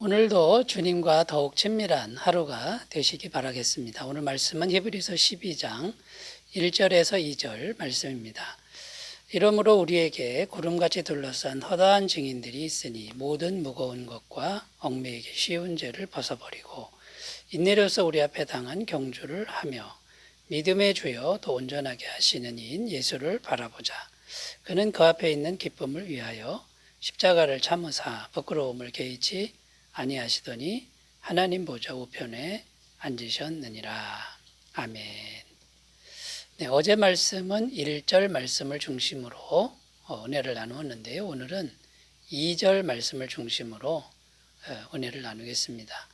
오늘도 주님과 더욱 친밀한 하루가 되시기 바라겠습니다. 오늘 말씀은 히브리서 12장 1절에서 2절 말씀입니다. 이러므로 우리에게 구름같이 둘러싼 허다한 증인들이 있으니 모든 무거운 것과 얽매이기 쉬운 죄를 벗어버리고 인내로서 우리 앞에 당한 경주를 하며 믿음의 주여 또 온전하게 하시는 이인 예수를 바라보자. 그는 그 앞에 있는 기쁨을 위하여 십자가를 참으사 부끄러움을 개의치 아니하시더니 하나님 보좌 우편에 앉으셨느니라. 아멘. 네, 어제 말씀은 1절 말씀을 중심으로 은혜를 나누었는데요. 오늘은 2절 말씀을 중심으로 은혜를 나누겠습니다.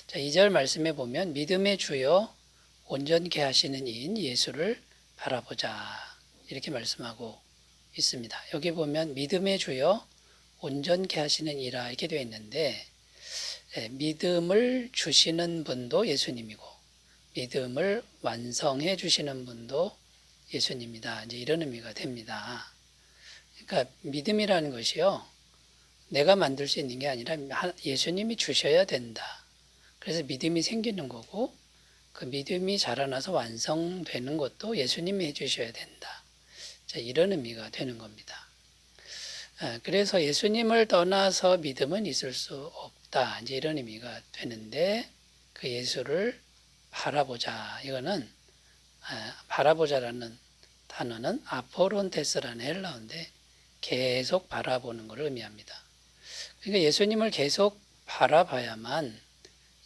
자, 2절 말씀에 보면 믿음의 주여 온전케 하시는 이인 예수를 바라보자 이렇게 말씀하고 있습니다. 여기 보면 믿음의 주여 온전케 하시는 이라 이렇게 되어 있는데 믿음을 주시는 분도 예수님이고 믿음을 완성해 주시는 분도 예수님이다. 이제 이런 의미가 됩니다. 그러니까 믿음이라는 것이요, 내가 만들 수 있는 게 아니라 예수님이 주셔야 된다. 그래서 믿음이 생기는 거고 그 믿음이 자라나서 완성되는 것도 예수님이 해주셔야 된다. 자, 이런 의미가 되는 겁니다. 그래서 예수님을 떠나서 믿음은 있을 수 없다. 이제 이런 의미가 되는데 그 예수를 바라보자. 이거는 바라보자라는 단어는 아포론테스라는 헬라어인데 계속 바라보는 것을 의미합니다. 그러니까 예수님을 계속 바라봐야만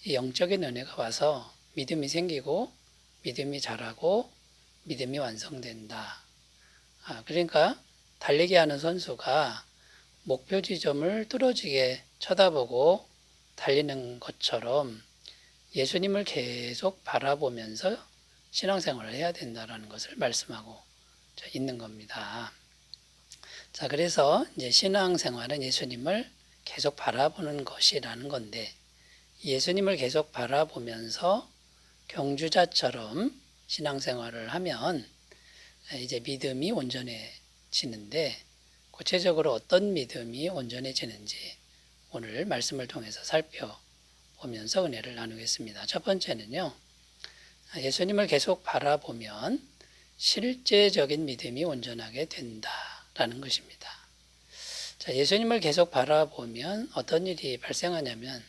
이 영적인 은혜가 와서 믿음이 생기고 믿음이 자라고 믿음이 완성된다. 그러니까 달리기 하는 선수가 목표 지점을 뚫어지게 쳐다보고 달리는 것처럼 예수님을 계속 바라보면서 신앙생활을 해야 된다는 것을 말씀하고 있는 겁니다. 자, 그래서 이제 신앙생활은 예수님을 계속 바라보는 것이라는 건데 예수님을 계속 바라보면서 경주자처럼 신앙생활을 하면 이제 믿음이 온전해지는데 구체적으로 어떤 믿음이 온전해지는지 오늘 말씀을 통해서 살펴보면서 은혜를 나누겠습니다. 첫 번째는요, 예수님을 계속 바라보면 실제적인 믿음이 온전하게 된다라는 것입니다. 자, 예수님을 계속 바라보면 어떤 일이 발생하냐면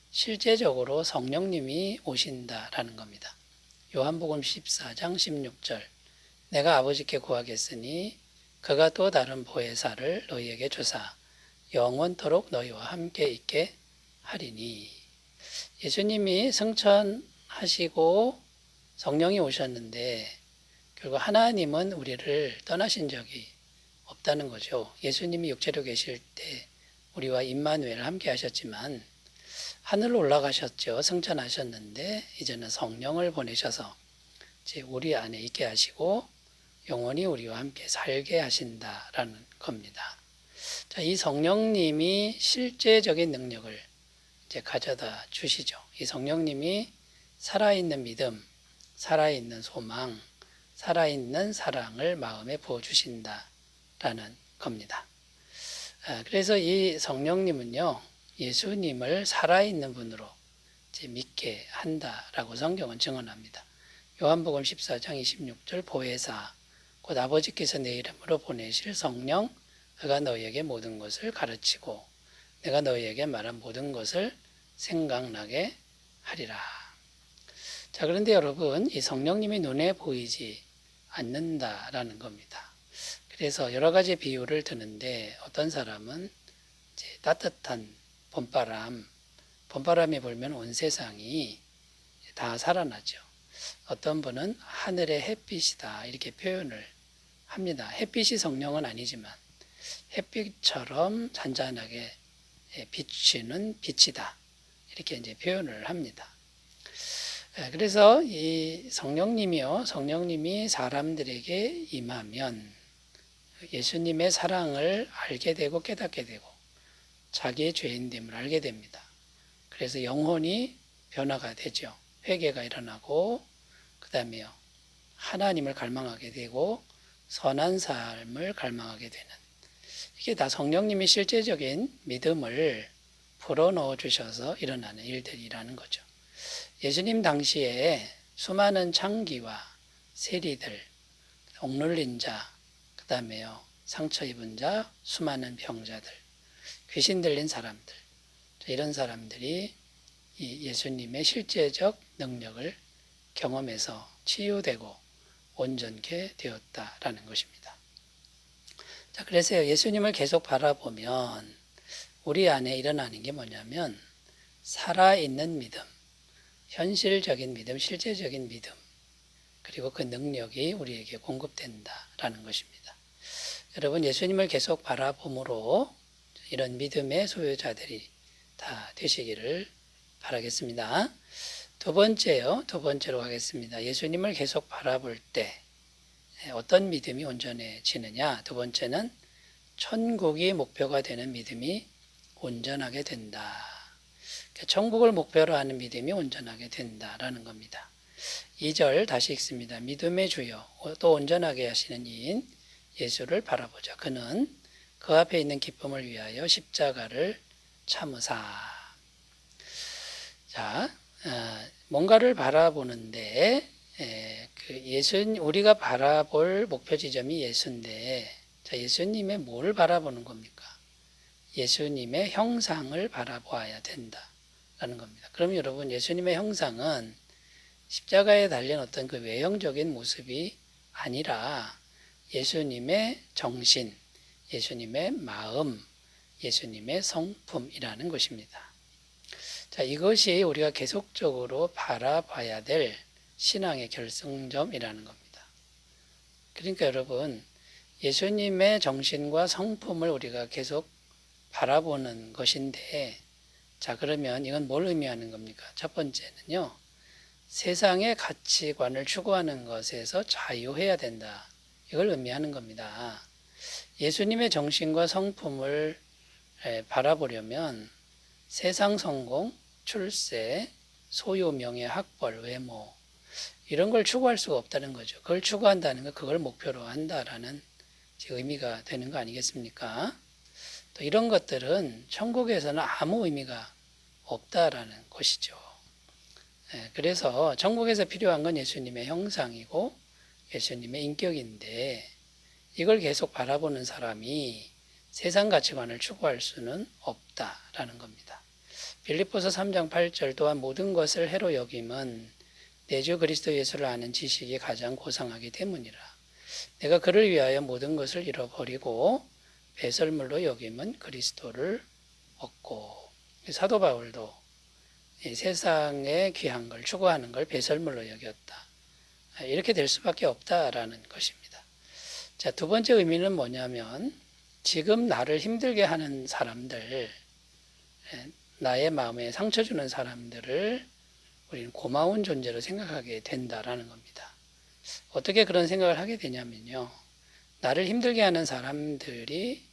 실제적으로 성령님이 오신다라는 겁니다. 요한복음 14장 16절 내가 아버지께 구하겠으니 그가 또 다른 보혜사를 너희에게 주사 영원토록 너희와 함께 있게 하리니. 예수님이 승천하시고 성령이 오셨는데 결국 하나님은 우리를 떠나신 적이 없다는 거죠. 예수님이 육체로 계실 때 우리와 임마누엘 함께 하셨지만 하늘로 올라가셨죠. 승천하셨는데 이제는 성령을 보내셔서 우리 안에 있게 하시고 영원히 우리와 함께 살게 하신다라는 겁니다. 자, 이 성령님이 실제적인 능력을 이제 가져다 주시죠. 이 성령님이 살아있는 믿음, 살아있는 소망, 살아있는 사랑을 마음에 부어주신다라는 겁니다. 그래서 이 성령님은요, 예수님을 살아있는 분으로 믿게 한다라고 성경은 증언합니다. 요한복음 14장 26절 보혜사 곧 아버지께서 내 이름으로 보내실 성령 그가 너희에게 모든 것을 가르치고 내가 너희에게 말한 모든 것을 생각나게 하리라. 자, 그런데 여러분, 이 성령님이 눈에 보이지 않는다라는 겁니다. 그래서 여러 가지 비유를 드는데 어떤 사람은 이제 따뜻한 봄바람이 불면 온 세상이 다 살아나죠. 어떤 분은 하늘의 햇빛이다 이렇게 표현을 합니다. 햇빛이 성령은 아니지만 햇빛처럼 잔잔하게 비추는 빛이다 이렇게 이제 표현을 합니다. 그래서 이 성령님이 사람들에게 임하면 예수님의 사랑을 알게 되고 깨닫게 되고 자기의 죄인됨을 알게 됩니다. 그래서 영혼이 변화가 되죠. 회개가 일어나고 그 다음에요, 하나님을 갈망하게 되고 선한 삶을 갈망하게 되는, 이게 다 성령님이 실제적인 믿음을 불어넣어 주셔서 일어나는 일들이라는 거죠. 예수님 당시에 수많은 창기와 세리들, 억눌린 자, 그 다음에요, 상처 입은 자, 수많은 병자들, 귀신 들린 사람들, 이런 사람들이 이 예수님의 실제적 능력을 경험해서 치유되고 온전케 되었다라는 것입니다. 자, 그래서 예수님을 계속 바라보면 우리 안에 일어나는 게 뭐냐면 살아있는 믿음, 현실적인 믿음, 실제적인 믿음, 그리고 그 능력이 우리에게 공급된다라는 것입니다. 여러분, 예수님을 계속 바라봄으로 이런 믿음의 소유자들이 다 되시기를 바라겠습니다. 두 번째로 가겠습니다. 예수님을 계속 바라볼 때 어떤 믿음이 온전해지느냐? 두 번째는 천국이 목표가 되는 믿음이 온전하게 된다. 천국을 목표로 하는 믿음이 온전하게 된다라는 겁니다. 2절 다시 읽습니다. 믿음의 주여 또 온전하게 하시는 이인 예수를 바라보자. 그는 그 앞에 있는 기쁨을 위하여 십자가를 참으사. 자, 뭔가를 바라보는데 우리가 바라볼 목표 지점이 예수인데, 자, 예수님의 뭘 바라보는 겁니까? 예수님의 형상을 바라보아야 된다라는 겁니다. 그럼 여러분, 예수님의 형상은 십자가에 달린 어떤 그 외형적인 모습이 아니라 예수님의 정신, 예수님의 마음, 예수님의 성품이라는 것입니다. 자, 이것이 우리가 계속적으로 바라봐야 될 신앙의 결승점이라는 겁니다. 그러니까 여러분, 예수님의 정신과 성품을 우리가 계속 바라보는 것인데, 자, 그러면 이건 뭘 의미하는 겁니까? 첫 번째는요, 세상의 가치관을 추구하는 것에서 자유해야 된다. 이걸 의미하는 겁니다. 예수님의 정신과 성품을 바라보려면 세상 성공, 출세, 소유, 명예, 학벌, 외모 이런 걸 추구할 수가 없다는 거죠. 그걸 추구한다는 건 그걸 목표로 한다라는 의미가 되는 거 아니겠습니까? 또 이런 것들은 천국에서는 아무 의미가 없다라는 것이죠. 그래서 천국에서 필요한 건 예수님의 형상이고 예수님의 인격인데, 이걸 계속 바라보는 사람이 세상 가치관을 추구할 수는 없다라는 겁니다. 빌립보서 3장 8절 또한 모든 것을 해로 여김은 내 주 그리스도 예수를 아는 지식이 가장 고상하기 때문이라. 내가 그를 위하여 모든 것을 잃어버리고 배설물로 여김은 그리스도를 얻고. 사도 바울도 세상의 귀한 걸 추구하는 걸 배설물로 여겼다. 이렇게 될 수밖에 없다라는 것입니다. 자, 두 번째 의미는 뭐냐면 지금 나를 힘들게 하는 사람들, 나의 마음에 상처 주는 사람들을 우리는 고마운 존재로 생각하게 된다라는 겁니다. 어떻게 그런 생각을 하게 되냐면요, 나를 힘들게 하는 사람들이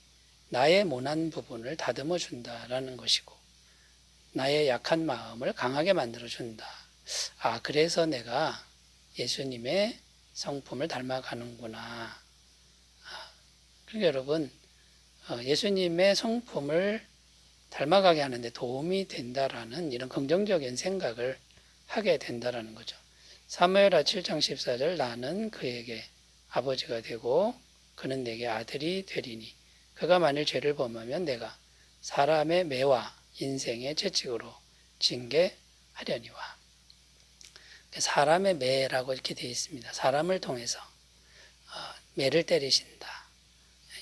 나의 모난 부분을 다듬어 준다라는 것이고, 나의 약한 마음을 강하게 만들어 준다. 아, 그래서 내가 예수님의 성품을 닮아가는구나. 그러니까 여러분, 예수님의 성품을 닮아가게 하는데 도움이 된다라는 이런 긍정적인 생각을 하게 된다라는 거죠. 사무엘하 7장 14절 나는 그에게 아버지가 되고 그는 내게 아들이 되리니 그가 만일 죄를 범하면 내가 사람의 매와 인생의 채찍으로 징계하려니와. 사람의 매라고 이렇게 되어 있습니다. 사람을 통해서 매를 때리신다.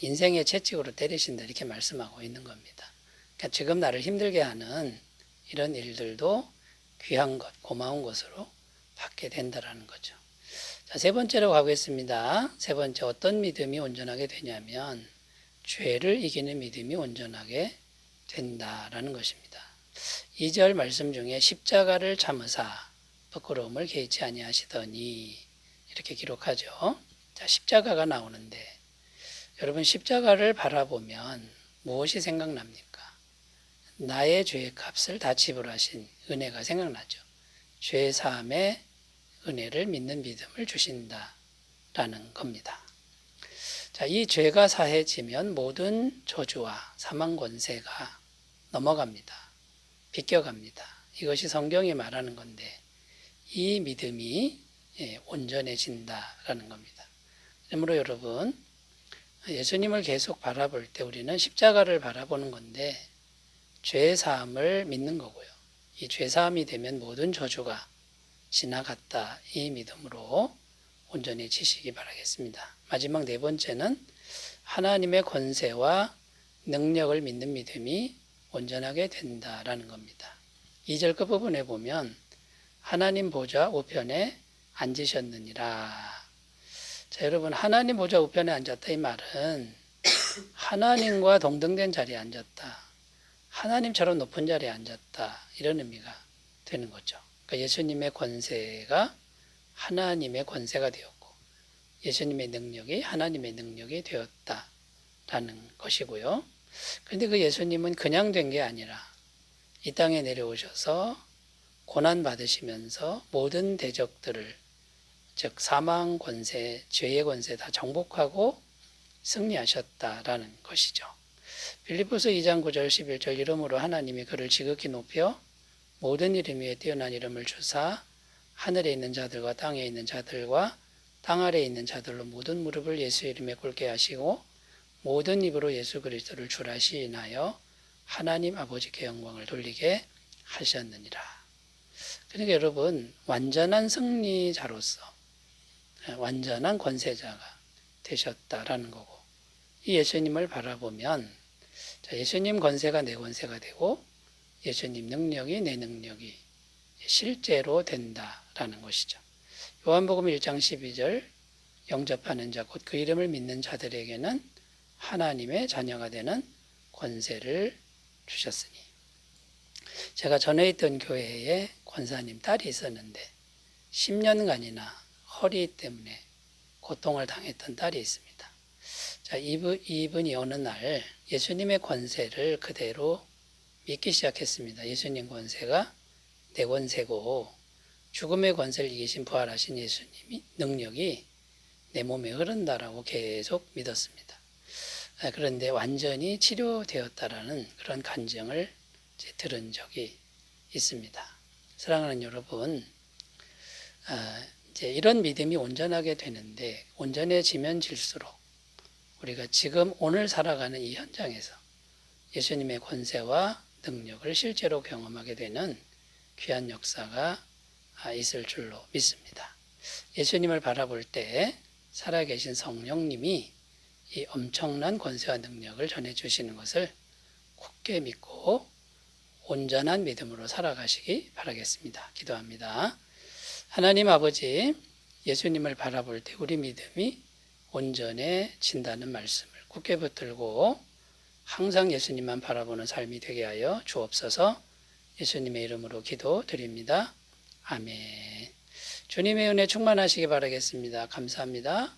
인생의 채찍으로 때리신다. 이렇게 말씀하고 있는 겁니다. 그러니까 지금 나를 힘들게 하는 이런 일들도 귀한 것, 고마운 것으로 받게 된다라는 거죠. 자, 세 번째로 가겠습니다. 세 번째, 어떤 믿음이 온전하게 되냐면 죄를 이기는 믿음이 온전하게 된다라는 것입니다. 2절 말씀 중에 십자가를 참으사 부끄러움을 개의치 아니하시더니 이렇게 기록하죠. 자, 십자가가 나오는데 여러분, 십자가를 바라보면 무엇이 생각납니까? 나의 죄의 값을 다 지불하신 은혜가 생각나죠. 죄 사함의 은혜를 믿는 믿음을 주신다라는 겁니다. 자, 이 죄가 사해지면 모든 저주와 사망 권세가 넘어갑니다. 비껴갑니다. 이것이 성경이 말하는 건데 이 믿음이 온전해진다라는 겁니다. 그러므로 여러분 예수님을 계속 바라볼 때 우리는 십자가를 바라보는 건데 죄사함을 믿는 거고요. 이 죄사함이 되면 모든 저주가 지나갔다. 이 믿음으로 온전해지시기 바라겠습니다. 마지막 네 번째는 하나님의 권세와 능력을 믿는 믿음이 온전하게 된다라는 겁니다. 2절 끝부분에 보면 하나님 보좌 우편에 앉으셨느니라. 자, 여러분 하나님 보좌 우편에 앉았다 이 말은 하나님과 동등된 자리에 앉았다. 하나님처럼 높은 자리에 앉았다. 이런 의미가 되는 거죠. 그러니까 예수님의 권세가 하나님의 권세가 되었고 예수님의 능력이 하나님의 능력이 되었다라는 것이고요. 그런데 그 예수님은 그냥 된 게 아니라 이 땅에 내려오셔서 고난 받으시면서 모든 대적들을 즉 사망 권세, 죄의 권세 다 정복하고 승리하셨다라는 것이죠. 빌립보서 2장 9절 11절 이름으로 하나님이 그를 지극히 높여 모든 이름 위에 뛰어난 이름을 주사 하늘에 있는 자들과 땅에 있는 자들과 땅 아래에 있는 자들로 모든 무릎을 예수 이름에 꿇게 하시고 모든 입으로 예수 그리스도를 주라 시인하여 하나님 아버지께 영광을 돌리게 하셨느니라. 그러니까 여러분 완전한 승리자로서 완전한 권세자가 되셨다라는 거고 이 예수님을 바라보면 예수님 권세가 내 권세가 되고 예수님 능력이 내 능력이 실제로 된다라는 것이죠. 요한복음 1장 12절 영접하는 자 곧 그 이름을 믿는 자들에게는 하나님의 자녀가 되는 권세를 주셨으니. 제가 전에 있던 교회에 권사님 딸이 있었는데 10년간이나 허리 때문에 고통을 당했던 딸이 있습니다. 자, 이분이 어느 날 예수님의 권세를 그대로 믿기 시작했습니다. 예수님 권세가 내 권세고 죽음의 권세를 이기신 부활하신 예수님이 능력이 내 몸에 흐른다라고 계속 믿었습니다. 그런데 완전히 치료되었다라는 그런 간증을 들은 적이 있습니다. 사랑하는 여러분, 이제 이런 믿음이 온전하게 되는데 온전해지면 질수록 우리가 지금 오늘 살아가는 이 현장에서 예수님의 권세와 능력을 실제로 경험하게 되는 귀한 역사가 있을 줄로 믿습니다. 예수님을 바라볼 때 살아계신 성령님이 이 엄청난 권세와 능력을 전해주시는 것을 굳게 믿고 온전한 믿음으로 살아가시기 바라겠습니다. 기도합니다. 하나님 아버지, 예수님을 바라볼 때 우리 믿음이 온전해진다는 말씀을 굳게 붙들고 항상 예수님만 바라보는 삶이 되게 하여 주옵소서. 예수님의 이름으로 기도드립니다. 아멘. 주님의 은혜 충만하시기 바라겠습니다. 감사합니다.